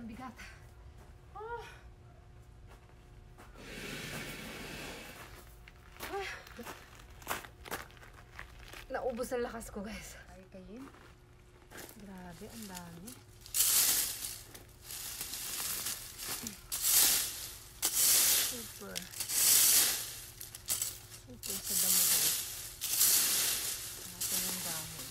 bigat. Ah. Ah. Naubos ang lakas ko, guys. Ay, kayo. Grabe, ang dami. Super. Super sa damo, guys. Natin yung dahon.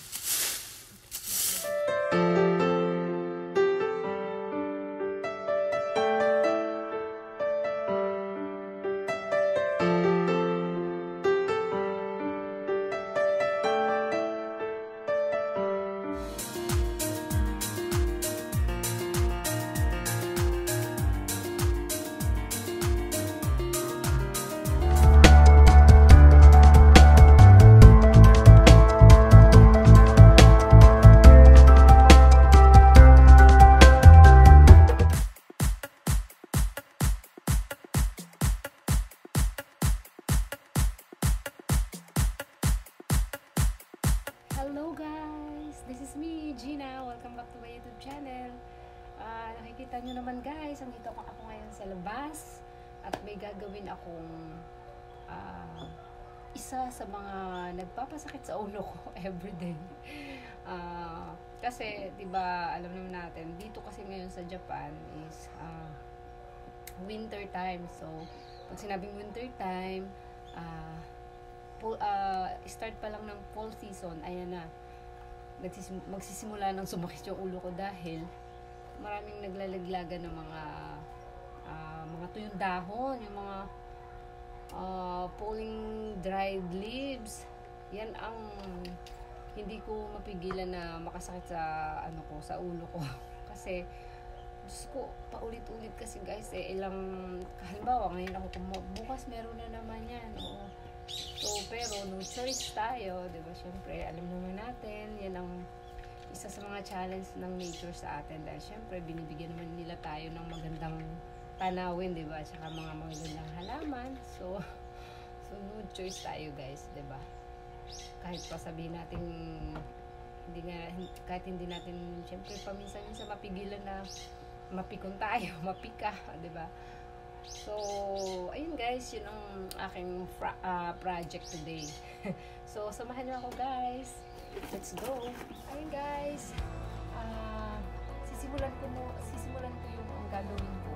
Hello guys! This is me, Gina. Welcome back to my YouTube channel. Nakikita nyo naman guys, andito ako ngayon sa labas at may gagawin akong isa sa mga nagpapasakit sa ulo ko everyday. Kasi, diba, alam naman natin, dito kasi ngayon sa Japan is winter time. So, pag sinabing winter time, start pa lang ng fall season, ayan na, magsisimula ng sumakit yung ulo ko dahil maraming naglalaglagan ng mga tuyong dahon, yung mga falling dried leaves. Yan ang hindi ko mapigilan na makasakit sa sa ulo ko. Kasi Diyos ko, paulit-ulit kasi guys, halimbawa ngayon ako bukas meron na naman yan. Oo. So, pero no choice tayo, diba? Siyempre, alam naman natin, yan ang isa sa mga challenge ng nature sa atin. Dahil siyempre, binibigyan naman nila tayo ng magandang tanawin, diba? Tsaka mga magandang halaman. So no choice tayo guys, diba? Kahit pa sabihin natin, kahit hindi natin, siyempre, paminsan-minsan mapigilan na mapikon tayo, mapika, diba? So, ayun guys, yun ang aking project today. So, samahan niyo ako guys. Let's go. Ayun guys, sisimulan ko yung ang gagawin ko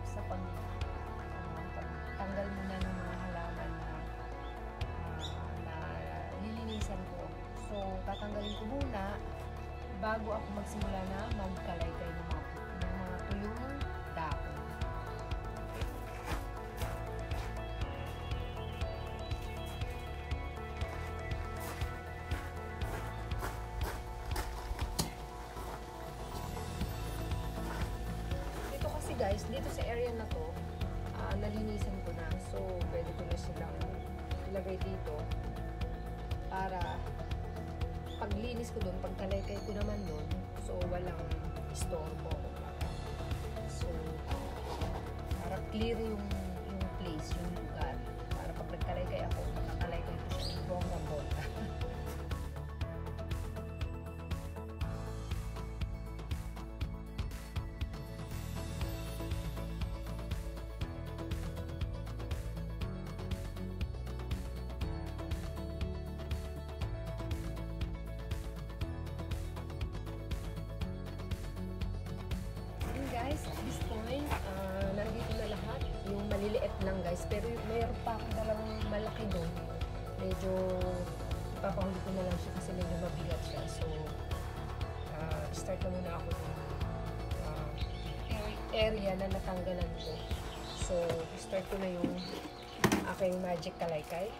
sa pagtanggal muna ng mga halaman na lilinisan ko. So, tatanggalin ko muna bago ako magsimula na magkalaykay ng mga tuyong dahon. Guys, dito sa area na to, nalinisan ko na. So, pwede ko na silang ilagay dito para paglinis ko doon, pagkalaykay ko naman doon, so walang istorbo. So, para clear yung place, yung lugar. Para pag nagkalaykay ako, nakakalaykay ko siya ng bongga-bongga. Guys, at this point, nandito na lahat. Yung maliliit lang guys. Pero mayroon pa ako dalang malaki doon. Medyo ipapahuli ko na lang siya kasi medyo mabigat siya. So, start na muna ako ng area na natanggalan ko. So, start ko na yung aking magic kalaykay.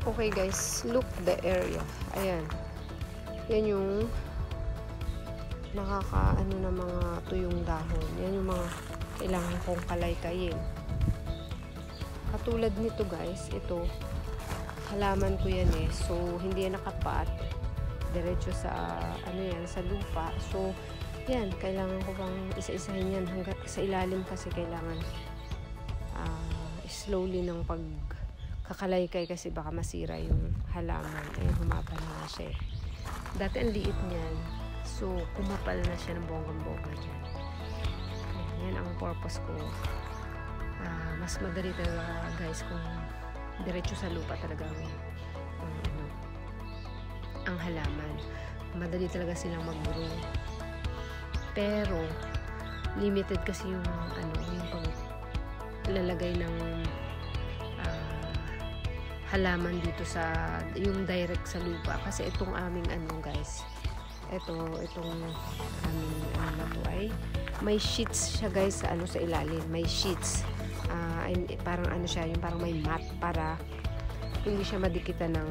Okay guys, look the area. Ayan. Yan yung nakakaano na mga tuyong dahon. Yan yung mga kailangan kong kalay-kayin. Katulad nito guys, ito, halaman ko yan eh. So, hindi yan nakapat. Diretso sa, sa lupa. So, yan, kailangan ko pang isa-isahin yan hanggang sa ilalim kasi kailangan slowly ng pagkakalaykay kasi baka masira yung halaman. Ayun, humapal na siya eh. Dati ang liit niyan. So, kumapal na siya ng bonggang-bongga dyan. Yan ang purpose ko. Mas madali talaga guys kung diretso sa lupa talaga ang halaman. Madali talaga silang mag-grow. Pero limited kasi yung yung paglalagay ng halaman dito sa yung direct sa lupa kasi itong aming guys. Itong aming na to ay may sheets siya guys sa sa ilalim. May sheets. Parang siya, yung parang may mat para hindi siya madikitan ng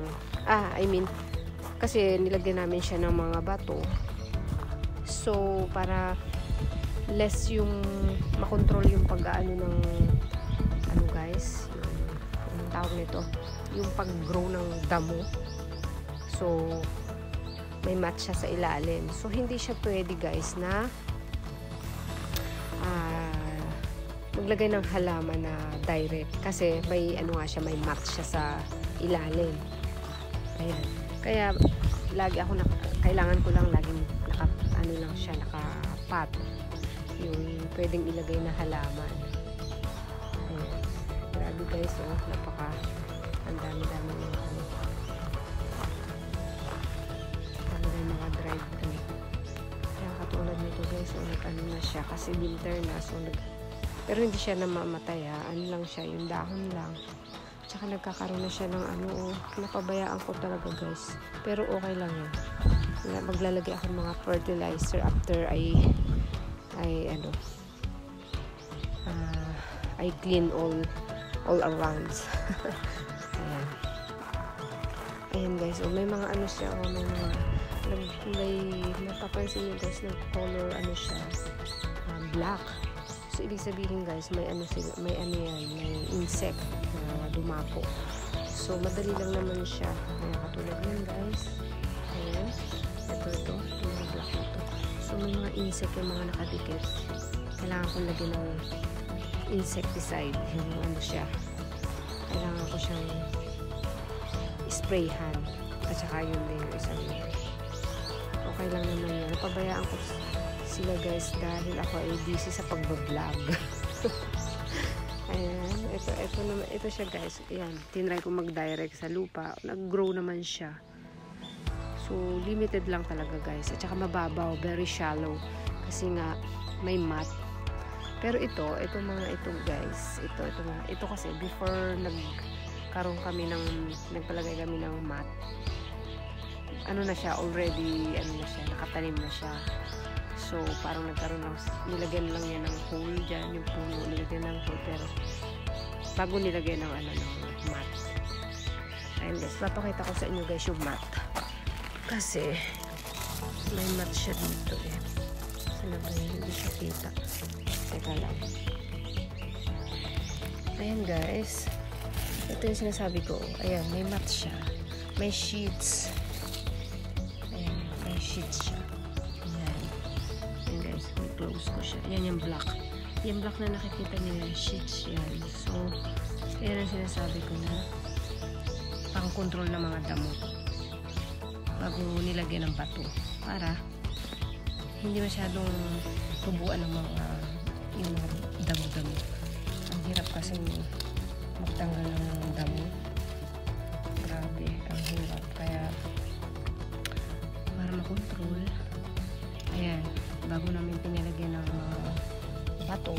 kasi nilagyan namin siya ng mga bato. So, para less yung makontrol yung pag-aano ng guys, yung tawag nito, yung pag-grow ng damo. So, may mat siya sa ilalim. So, hindi siya pwede guys na maglagay ng halaman na direct kasi may may mat siya sa ilalim. Ayan. Kaya lagi ako kailangan ko lang laging lang siya nakapat. Yung pwedeng ilagay na halaman. Ayan. Grabe guys, ang dami-dami ng mga dried Kaya katulad nito guys, na siya kasi winter na, so pero hindi siya namamatay lang siya, yung dahon lang. Tsaka nagkakaroon na siya ng napabayaan ko talaga guys. Pero okay lang yan. Maglalagay ako ng mga fertilizer after I clean all around. Ayan. Ayan guys, may mga siya, may mga napapansin nyo guys, nag-color siya, black. So, ibig sabihin guys, may may insect na dumako. So, madali lang naman siya. Ayan, katulad yun guys. Ayan. Ito, yung mga black na ito. So, may mga insect yung mga nakadikit. Kailangan ko lagyan ng insecticide. Yung siya. Kailangan ko siyang sprayhan. At saka yun din yung isang okay lang naman yun. Napabayaan ko sila guys dahil ako ay busy sa pagbablog. Ayan, ito siya guys. Ayan, tinry ko mag-direct sa lupa. Nag-grow naman siya. So, limited lang talaga guys. At saka mababaw, very shallow. Kasi nga, may mat. Pero ito guys. Ito kasi before nagkaroon kami nagpalagay kami ng mat. Na siya, already, nakatanim na siya. So, parang nagkaroon nilagyan lang yan ng hole dyan, yung puno, nilagyan ng hole, pero bago nilagyan ng mat. Ayun guys, papakita ko sa inyo guys yung mat. Kasi, may mat siya dito eh. Sana ba yun? Hindi siya kita. Teka lang. Ayan guys. Ito yung sinasabi ko. Ayan, may mat siya. May sheets. Ayan, may sheets siya. Close ko siya. Yan yung black. Yung black na nakikita niyo yung sheets yan. So, yan ang sinasabi ko na pang-control ng mga damo bago nilagyan ng bato para hindi masyadong tubuan ng mga damo-damo. Ang hirap kasi magtanggal ng damo. Grabe, ang hirap. Kaya para makontrol, ayan, bago namin pinalagyan ng bato,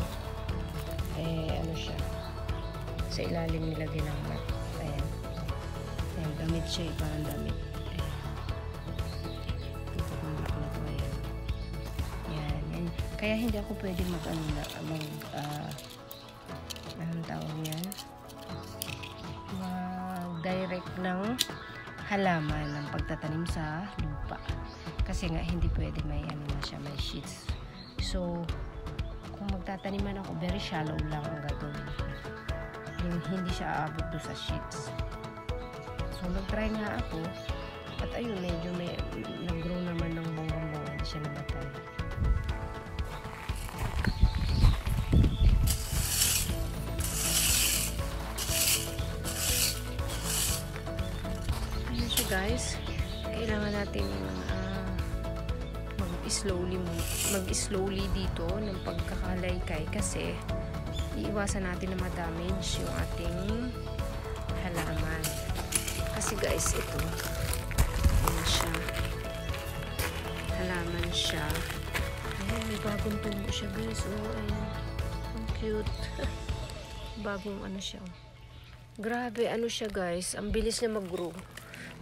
siya, sa ilalim nilagyan ng mat. Ayan. Ayan, damit siya, parang damit. Ayan. Ito kung mat na ito, ayan. Ayan. Kaya hindi ako pwede anong tawag yan? Mag-direct ng halaman ng pagtatanim sa lupa. Kasi nga hindi pwede may ano na siya, may sheets. So kung magtataniman ako, very shallow lang ang gagawin ko. Hindi siya aabot doon sa sheets. So nag-try nga ako at ayun, medyo may nag-grow naman ng bonggang-bongga, hindi siya namatay. Ayun siya guys, kailangan natin mag-slowly dito ng pagkakalaykay kasi iiwasan natin na ma-damage yung ating halaman. Kasi guys, ito ayan siya, halaman siya. Ayan, may bagong tubo siya guys. Oh, ayan, ang cute. Bagong ano siya. Grabe, ano siya guys, ang bilis niya mag-grow.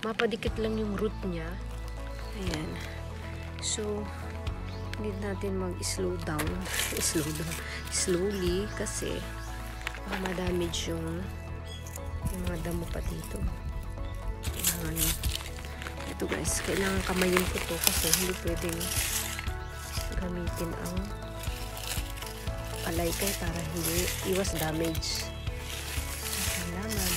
Mapadikit lang yung root niya. Ayan. So need natin mag-slow down slowly kasi baka ma-damage yung mga damo pa dito. Kailangan ito guys, kailangan kamayin ko to kasi hindi pwedeng gamitin ang palaykay para hindi iwas damage sa halaman.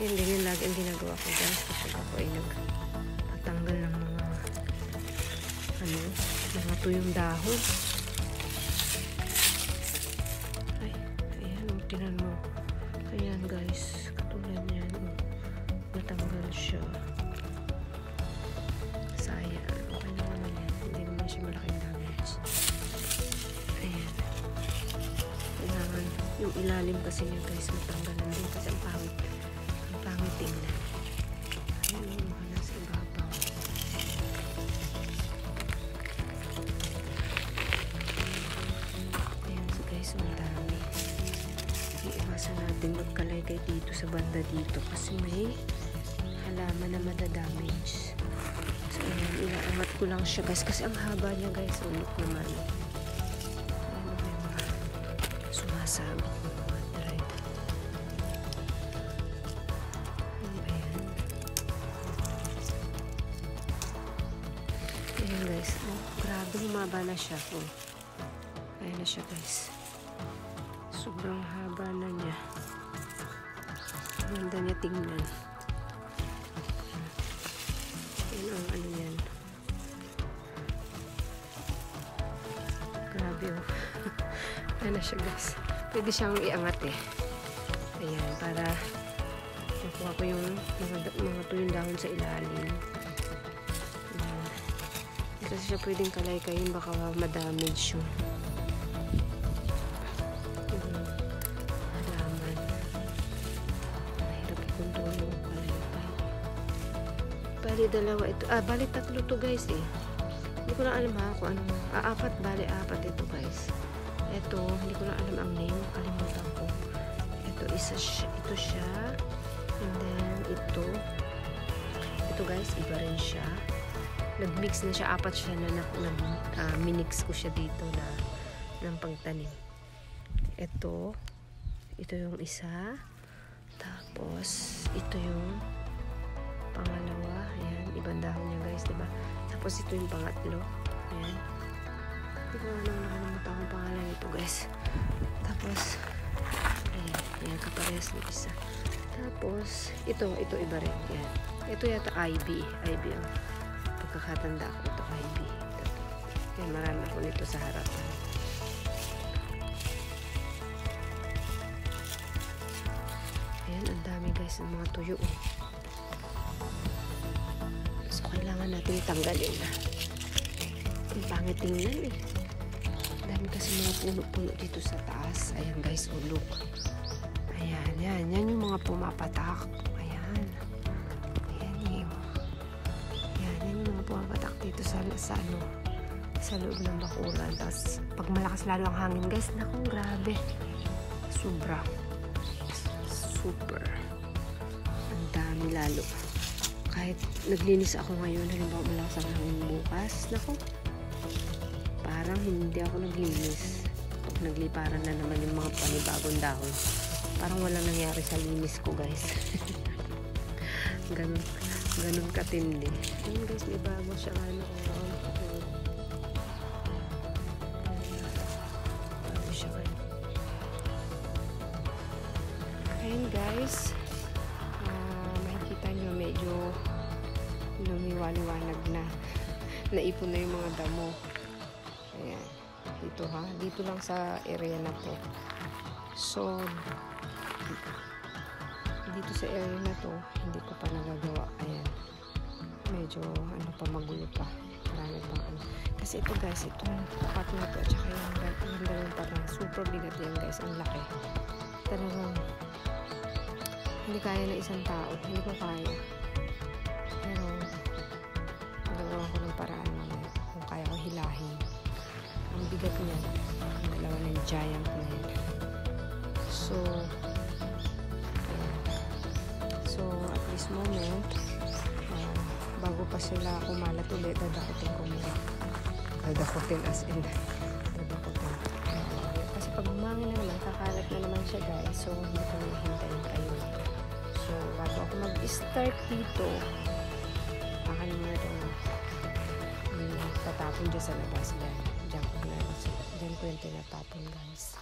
Yan ganyan lagi ang ginagawa ko guys kapag ako ay nagtatanggal ng mga tuyong dahon. Ay, ayan, tingnan mo. Ayan guys, katulad yan. Natanggal siya. Sayang. Okay naman yan. Hindi naman siya malaking damage. Ayan. Kailangan yung ilalim kasi niya guys matanggalan din kasi ang pangit tingnan. Ayun, mga nasa ibabaw. So, ang dami. Iiwasan natin magkalaykay dito sa banda dito kasi may halaman na madadamage. So, ayan, inaangat ko lang siya guys kasi ang haba niya guys. Ulok naman. Ayan, may mga sumasabit na mga dried. Ayan. Ayan guys. Oh, grabe, humaba na siya. Oh. Ayan na siya guys. Sobrang haba na niya. Ganda niya tingnan. Yan ang ano yan. Grabe oh. Ayan na siya guys. Pwede siyang iangat eh. Ayan, para makuha ko yung mga tuyong dahon sa ilalim. Ayan. Kasi siya pwedeng kalaykayin, baka ma-damage yung bali dalawa ito. Bali tatlo to guys eh. Hindi ko lang alam ha kung anong. Apat, bali apat ito guys. Ito, hindi ko lang alam ang name. Kalimutan ko. Ito, ito siya. And then, ito. Ito guys, iba rin siya. Nag-mix na siya. Apat siya na minix ko siya dito ng pagtanim. Ito. Ito yung isa. Tapos, ito yung pangalawa. Ayan, ibang dahon niya guys, diba? Tapos ito yung pangatlo. Ayan. Hindi ko nakalimutan ang pangalan nito guys. Tapos, ayan, ayan, kaparehas ng isa. Tapos, ito iba rin. Ayan. Ito yata IB ang pagkakatanda ko. Ito IB. Ayan, marami ako nito sa harapan. Ayan, ang dami guys ng mga tuyo. So, kailangan natin tanggalin na. Ang pangit tingnan eh. Dami kasi mga puno-puno dito sa taas. Ayan guys, look. Ayan, yan yung mga pumapatak. Ayan. Ayan yung. Yan yung mga pumapatak dito sa loob ng bakuran. Tapos, pag malakas lalo ang hangin guys, naku, grabe. Super. Ang dami lalo. Kahit naglinis ako ngayon, halimbawa malakas ang hangin bukas, naku, parang hindi ako naglinis. Pag nagliparan na naman yung mga panibagong dahon. Parang walang nangyari sa linis ko guys. ganun katindi. Ayun guys, may bago siya ano. Bago siya ano. Ayun guys, makikita nyo medyo lumiwaliwanag na. Naipon na yung mga damo. Ayan. Dito ha. Dito lang sa area na to. So, dito sa area na to, hindi ko pa nagagawa. Ayan. Medyo, ano pa, magulo pa. Marami pang ano. Kasi ito guys, itong pakat na to, at saka yung dalawang patang, super bigat yan guys. Ang laki. Talagang, hindi kaya na isang tao. Hindi ko kaya. Pero, nagagawa ko ng paraan mamaya. Kung kaya ko hilahin. Ang bigat niya. Ang dalawa ng giant na yan. So, at this moment, bago pa sila kumalat ulit, dadakutin ko muna. Dadakutin as in. Dadakutin. Kasi pag umangin na naman, kakalat na naman siya guys. So, hindi ko hihintayin kayo. So, bago ako mag-start dito, akan muna itong tatapon dyan sa labas. Diyan ko yung tinatapon guys.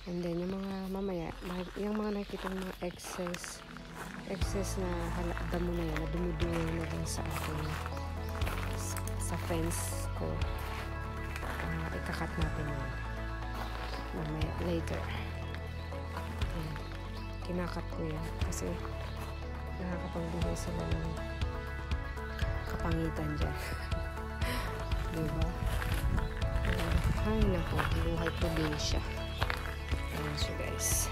And then, yung mga mamaya, yung mga nakikita ng mga excess na damo na yan, na dumudungan na lang sa akin, sa fence ko. Ikakat natin yan. Mamaya, later. Ayan. Kinakat ko yan kasi nakakapagbuhay sila ng kapangitan dyan. Diba? Ay, naku, buhay probinsya. Ayan siya guys.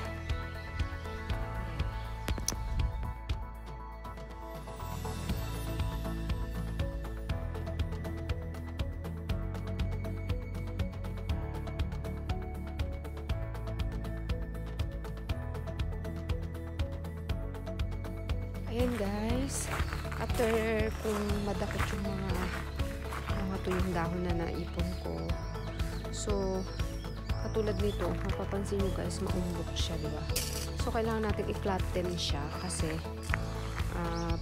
Ayan guys, after kung madakot yung mga tuyong dahon na naipon ko, so katulad nito, mapapansin nyo guys, maumbok siya, diba? So kailangan natin i-flatten siya kasi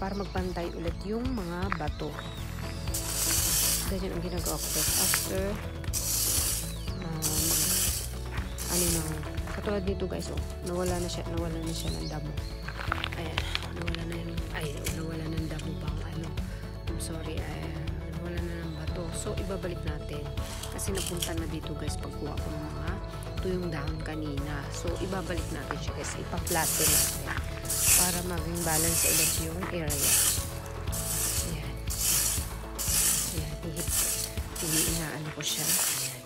para magpantay ulit yung mga bato. Ganyan ang ginagawa ko guys. After katulad nito guys, nawala na siya ng damo. Ayan, nawala ng damo pang I'm sorry, nawala na ng bato. So ibabalik natin kasi napunta na dito guys pagkuha ko ng mga tuyong dahon kanina. So ibabalik natin siya guys, ipa-flatten natin para maging balance ulit yung area. Ayan. Ayan, inaano ko siya. Ayan.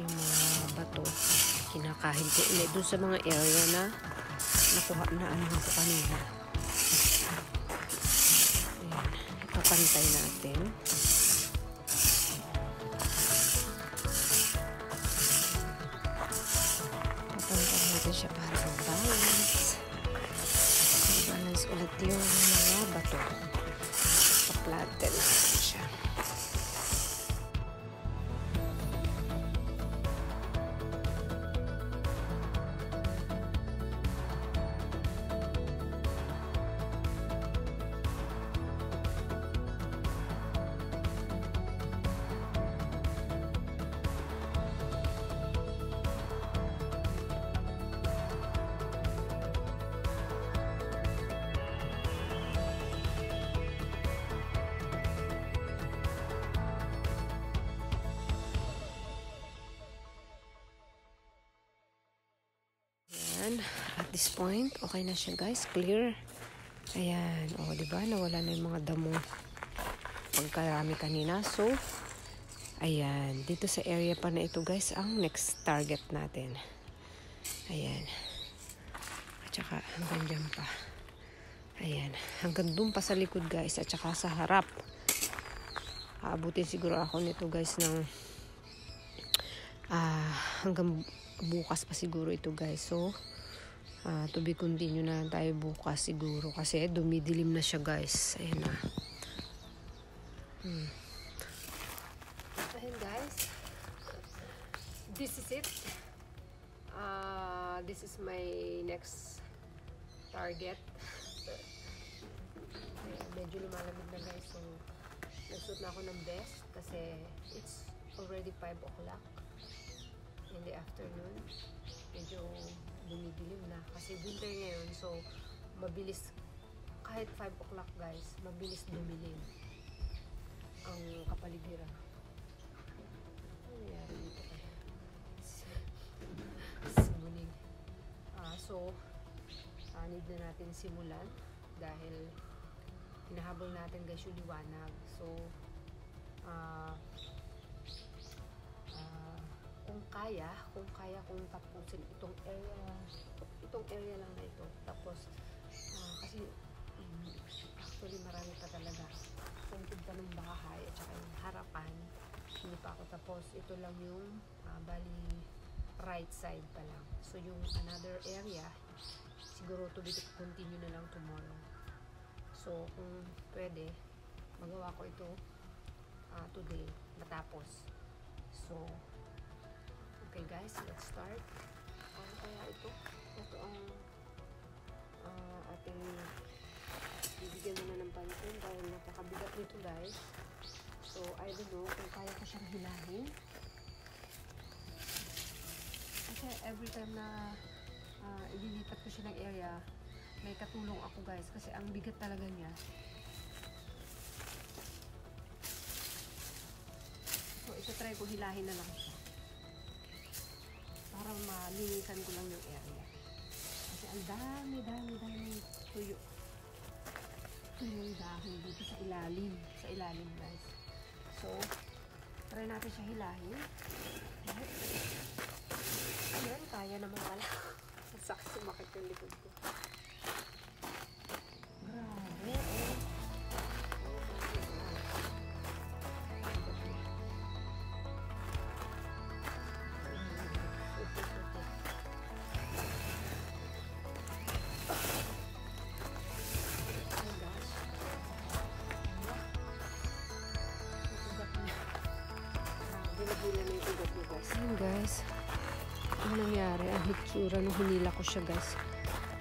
Yung mga bato, kinakahid ko ulit dun sa mga area na nakuha na ko kanina. Ayan. Ipapantay natin. Papantay natin siya para mag-balance. Mag-balance ulit yung mga bato. Pa-flatten natin siya. At this point, okay na siya guys, clear. Ayan, diba? Nawala na yung mga damo pagkarami kanina. So, ayan, dito sa area pa na ito guys, ang next target natin. Ayan. At saka, hanggang dyan pa. Ayan, hanggang dun pa sa likod guys, at saka sa harap. Aabutin siguro ako nito guys ng hanggang bukas pa siguro ito guys. So, to be continue na tayo bukas siguro kasi dumidilim na siya guys. Ayan na. Ayan guys, this is it. This is my next target. Medyo lumalamig na guys, so nagsuot na ako ng vest kasi it's already 5 o'clock in the afternoon. Medyo dumidilim na kasi winter ngayon, so mabilis, kahit 5 o'clock guys, mabilis dumilim ang kapaligiran. Ano nangyari dito kaya? Simuling. Need na natin simulan dahil hinahabol natin guys yung liwanag. So, kung kaya kong tapusin itong area lang na ito. Tapos, kasi actually marami pa talaga. Tungkol pa ng bahay at saka yung harapan. Hindi pa ako tapos. Ito lang yung bali right side pa lang. So, yung another area, siguro to be continue na lang tomorrow. So, kung pwede, magawa ko ito today, matapos. So, okay guys, let's start. Ano kaya ito? Ito ang ating bibigyan muna ng pansin dahil napakabigat nito guys. So, I don't know kung kaya ko siyang hilahin. Kasi every time na ililipat ko siya ng area, may katulong ako guys kasi ang bigat talaga niya. So ito-try ko hilahin na lang siya para malinisan ko lang yung area kasi ang dami tuyo yung dahon dito sa ilalim guys. So try natin siya hilahin. Ayan, kaya naman pala. Sakit sumakit yung likod ko. Grabe, eh. Ayan guys, ang nangyari, ang hitsura nung hinila ko siya guys,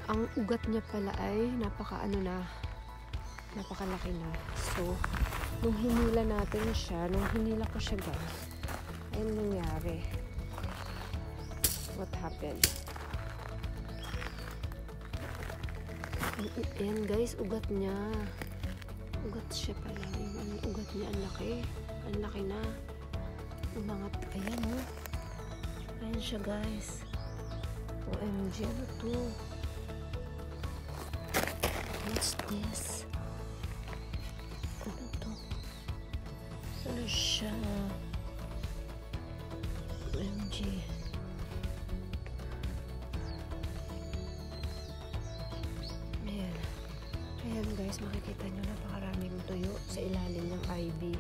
ang ugat niya pala ay napakalaki na. So nung hinila natin siya, nung hinila ko siya guys, ayun nangyari. What happened? Ayan guys, ugat niya, ugat siya pala, yung ugat niya ang laki na. Umangat, ayan oh. Ayan siya guys. OMG, ano to? What's this? Ano to? Ano siya? OMG. Ayan. Ayan guys, makikita nyo napakaraming tuyo sa ilalim ng ivy.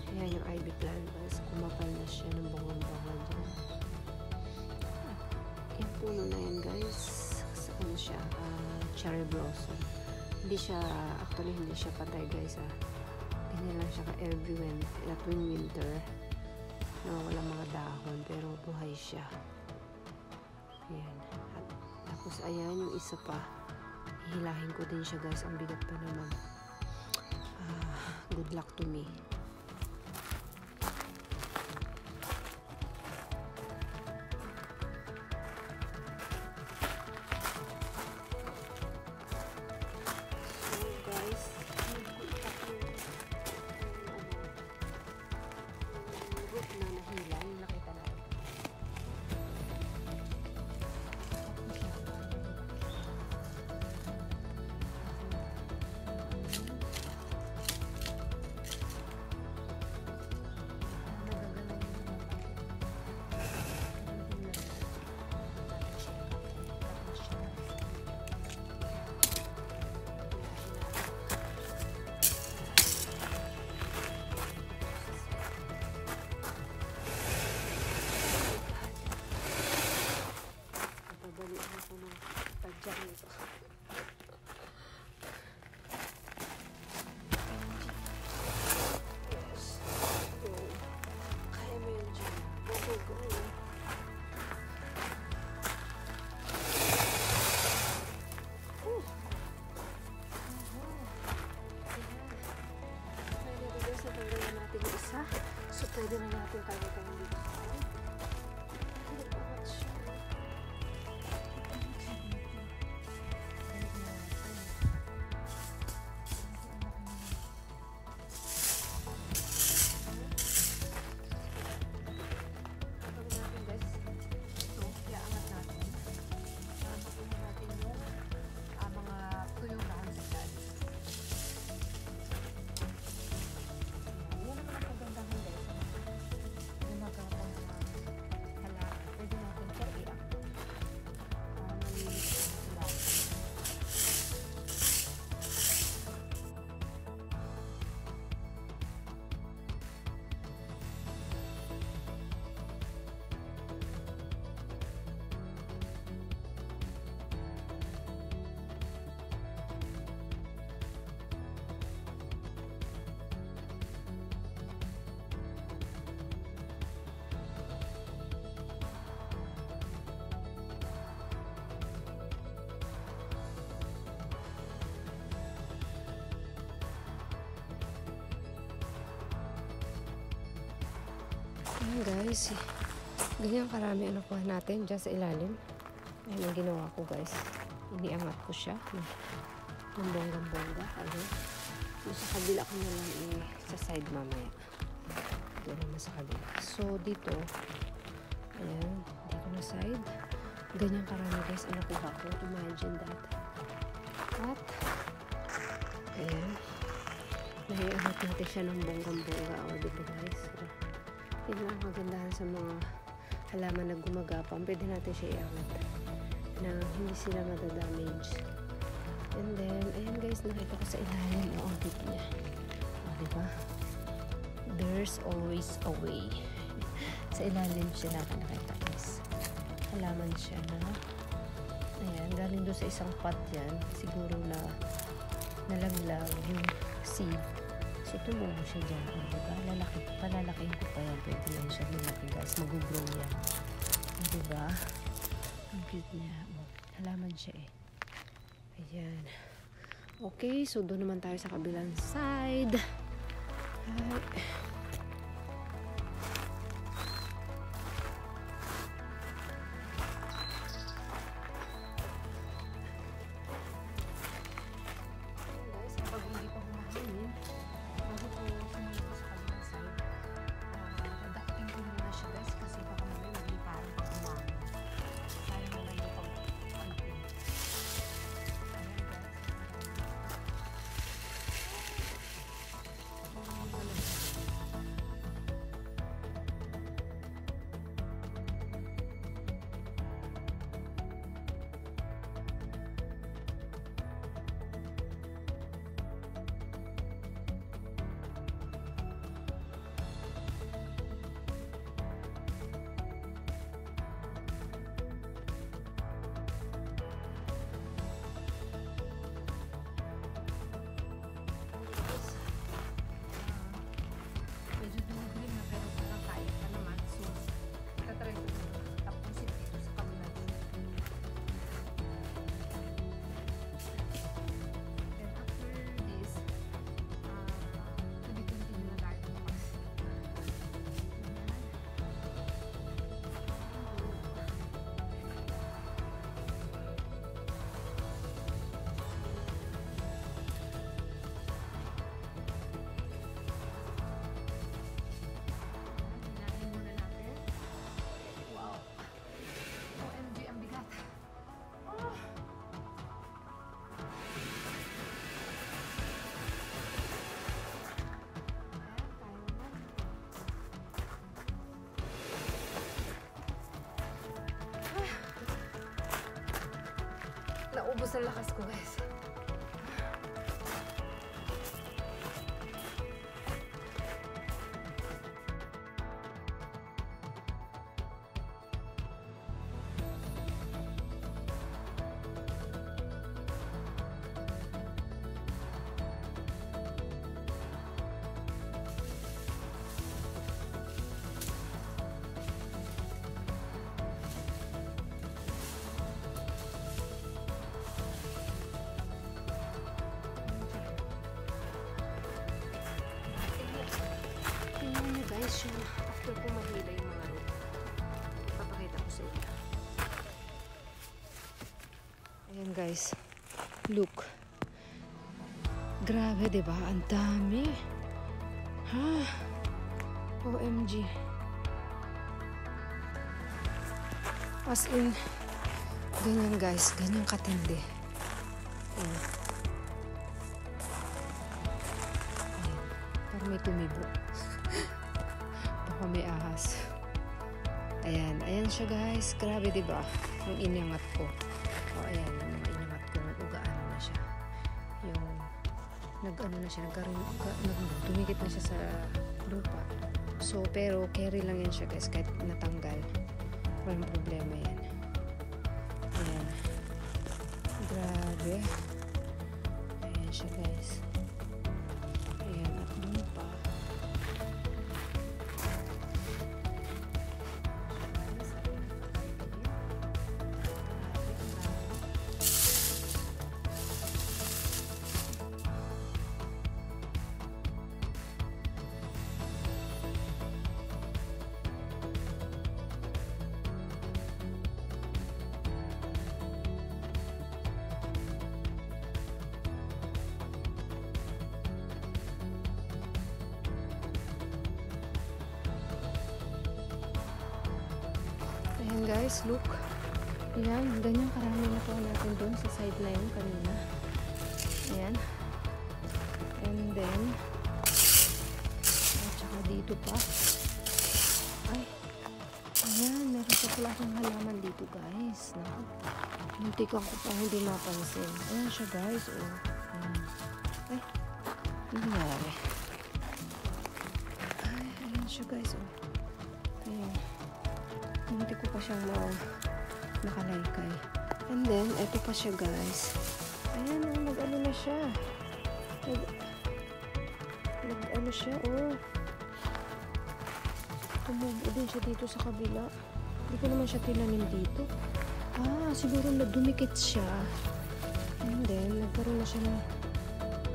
Ayan yung ivy plant. Tapos kumapal na siya ng bangon-bangon dyan. Yung puno na yan guys. Ano siya? Cherry blossom. Hindi siya, actually hindi siya patay guys Ganyan lang siya every tuwing winter. Wala mga dahon pero buhay siya. Ayan. At tapos ayan yung isa pa. Hihilahin ko din siya guys. Ang bigat pa naman. Good luck to me. pwede na natin tayo dito. Ayan guys, ganyan karami ang nakuha natin dyan sa ilalim. Ayan ang ginawa ko guys. Iniangat ko siya ng bonggang-bongga. Ayan. So, sa kabila ko na lang sa side mamaya. Ito naman sa kabila. So dito, ayan, dito na side. Ganyan karami guys ang nakuha ko. Imagine that. At, ayan, naiangat natin siya ng bonggang-bongga. O, diba guys? Yun lang kagandahan sa mga halaman na gumagapang. Pwede natin siya iangat na hindi sila madadamage. And then, ayan guys, nakita ko sa ilalim ang outfit niya. O, diba? There's always a way. Sa ilalim siya nakita guys. Halaman siya na ayan, galing doon sa isang pot yan. Siguro na nalaglag yung seed. So, tumubo siya dyan. O, diba? Palalakihin ko pa yan. Pwede yan siya lumaki, guys. Mag-grow yan. O, diba? Ang cute niya. O, halaman siya eh. Ayan. Okay, so doon naman tayo sa kabilang side. Ay. Naubos ang lakas ko guys. guys yung after po mahila yung mga root. Papakita ko sa inyo. Ayan guys. Look. Grabe, diba? Ang dami. Ha? OMG. As in, ganyan guys. Ganyan katindi. Ayan. Ayan. Parang may tumibo. Baka may ahas. Ayan. Ayan siya guys. Grabe diba? Yung inangat ko. O ayan. Yung mga inangat ko. Nag-ugaan na siya. Yung nag-ano na siya. Dumikit na siya sa lupa. So, pero carry lang yan siya guys. Kahit natanggal. Walang problema yan. Ayan. Grabe. Ayan siya guys. Ayan. At dun pa. Ayan guys, look. Ayan, ganyan karami na po natin doon sa side na yun kanina. Ayan. And then, at saka dito pa. Ay, ayan, meron pa pala akong halaman dito guys. Muntikan ko pa hindi mapansin. Ayan siya guys, oh. Ayan. Ay, nangyari. Ay, ayan siya guys, oh. Ayan. Hindi ko pa siyang makalaykay. And then, eto pa siya guys. Ayan, nag-ano na siya. Nag-ano siya, oh. Tumubo din siya dito sa kabila. Hindi ko naman siya tinanim dito. Ah, siguro dumikit siya. And then, nagkaroon na siya ng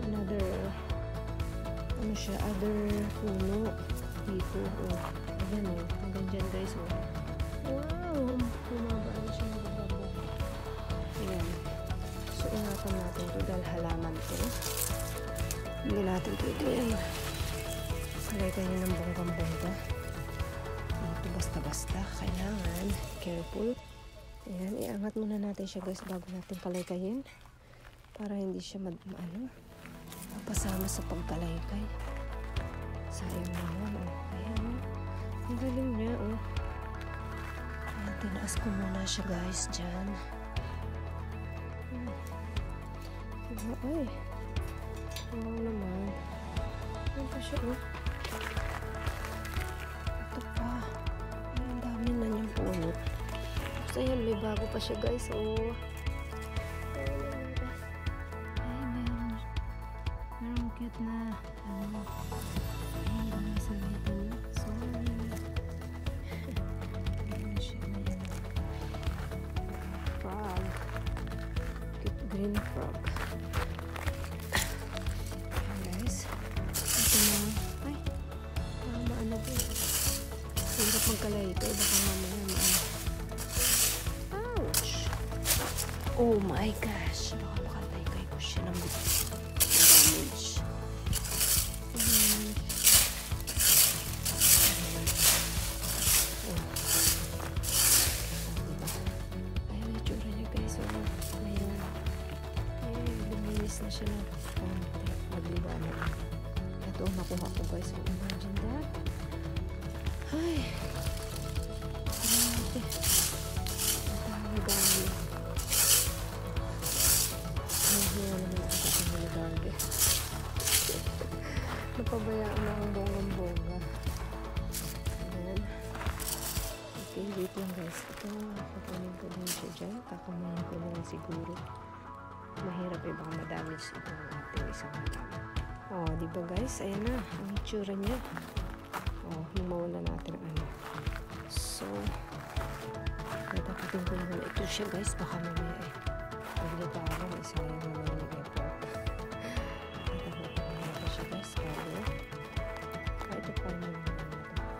another, ano siya, other puno dito, oh. Ayan, oh. Hanggang dyan guys, oh. Wow! Bumaba na siya ng bababa. Ayan. So, ingatan natin ito dahil halaman ito. Hindi natin ito yan. Kalagay niyo ng bonggang-bongga. Ito basta-basta. Kailangan careful. Ayan. Iangat muna natin siya guys bago natin kalaykayin. Para hindi siya mapasama sa pagkalaykay. Sayang naman. Oh. Ayan. Oh. Ang galing niya. Oh. Tinaas ko muna siya guys dyan. Ay. Wow naman. Ayan pa siya oh. Ito pa. Ay, ang dami na niyang puno. Tapos ayan, may bago pa siya guys oh. Ay, meron cute na ano. Ayan, nasa dito na. Sorry. Green frog. Ayan guys. Ito na. Ay. Maano po. Hirap magkalay ito. Baka mamaya maano. Ouch. Oh my gosh. Baka makalaykay ko siya ng damage. Ayan. Oh. Diba? Ayan yung tsura niya guys. Ayan. Luminis na siya ng konti. Magliwanag. Ito, nakuha ko guys. So, imagine that. Ay. Grabe. Ang dami. Nahiya naman ako sa mga dami. Napabayaan na ang bonggang-bongga. Ayan. Okay, wait lang guys. Ito, kakunin ko din siya dyan. Kakunin ko lang siguro. Mahirap baka madamage itong ating isang halaman. Oh, di ba guys? Ayan na. Ang itsura niya. Oh, lumaw na natin ano. So, natapatin ko muna ito siya guys. Baka mamaya eh. Paglibaran, sayang naman yung effort. Natapatin ko muna ito siya guys. Kaya, ito pa naman muna ito.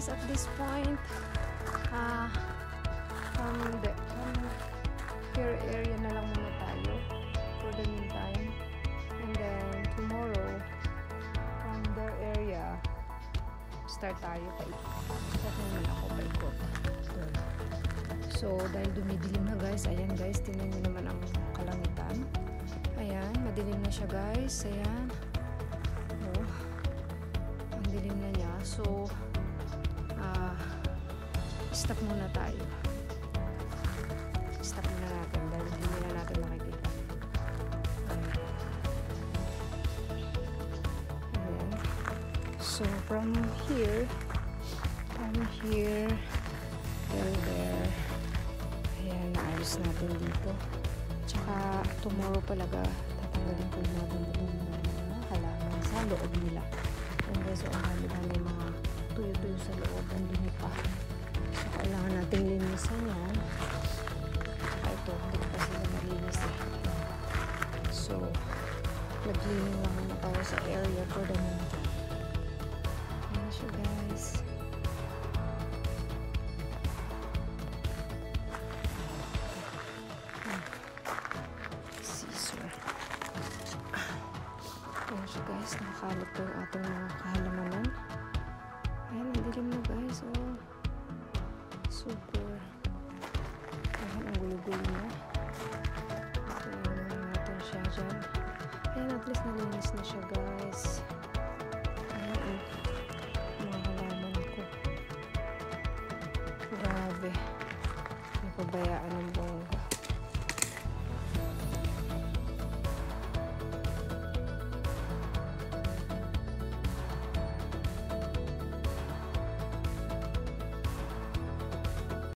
guys, at this point, from here area na lang muna tayo for the meantime. And then tomorrow, from their area, start tayo start naman ako paikot. So, dahil dumidilim na guys, ayan guys, tingnan nyo naman ang kalangitan. Ayan, madilim na siya guys, ayan. Oh, ang dilim na niya. So, stop muna tayo. Stop muna natin dahil hindi na natin makikita. Ayan. So, from here till there, ayan, naayos natin dito. Tsaka, tomorrow palaga, tatanggalin ko natin yung mga halaman sa loob nila. And guys, so, ang dami mga tuyo-tuyo sa loob, ang dumi pa. So, kailangan natin linisan yan. Tsaka ito, hindi ko pa sila malinis eh. So, nag-cleaning lang muna tayo sa area for the meantime. Ayan siya guys. Scissor. Ayan siya guys, nakakalap po yung ating mga kahalamanan. Ayan, ang dilim na guys. Oh, super. Ayan, ang gulo-gulo na. Ayan natin siya dyan. Ayan, at least nalinis na siya guys. Ayan, mga halaman ko. Grabe. Napabayaan ng